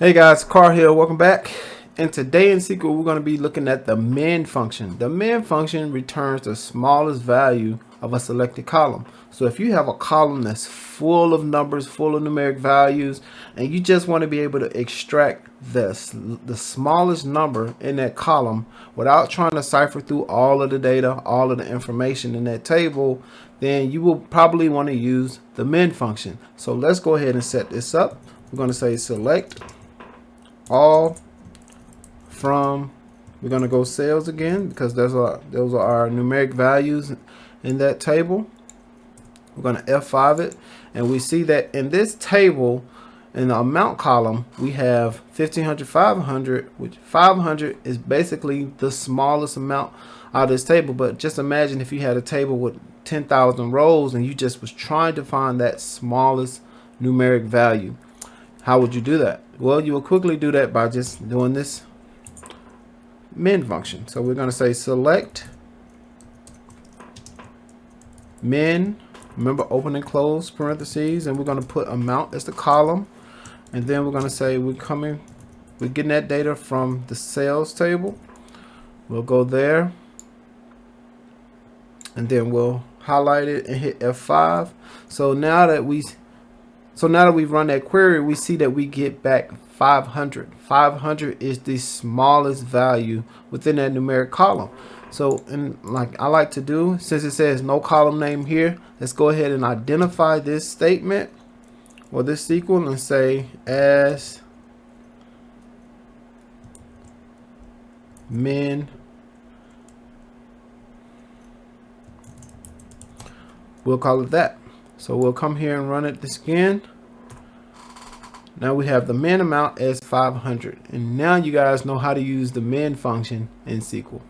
Hey guys, Carl here, welcome back. And today in SQL we're going to be looking at the min function. The min function returns the smallest value of a selected column. So if you have a column that's full of numbers, full of numeric values, and you just want to be able to extract the smallest number in that column without trying to cipher through all of the data, all of the information in that table, then you will probably want to use the min function. So let's go ahead and set this up. We're going to say select all from, we're going to go sales again because those are our numeric values in that table. We're going to F5 it, and we see that in this table, in the amount column, we have 1500, 500, which 500 is basically the smallest amount out of this table. But just imagine if you had a table with 10,000 rows and you just was trying to find that smallest numeric value. How would you do that? Well, you will quickly do that by just doing this min function. So we're going to say select min, remember open and close parentheses, and we're going to put amount as the column, and then we're going to say we're getting that data from the sales table. We'll go there, and then we'll highlight it and hit F5. So now that we've run that query, we see that we get back 500. 500 is the smallest value within that numeric column. So, and like I like to do, since it says no column name here, let's go ahead and identify this statement or this SQL and say as min. We'll call it that. So we'll come here and run it this again. Now we have the min amount as 500. And now you guys know how to use the min function in SQL.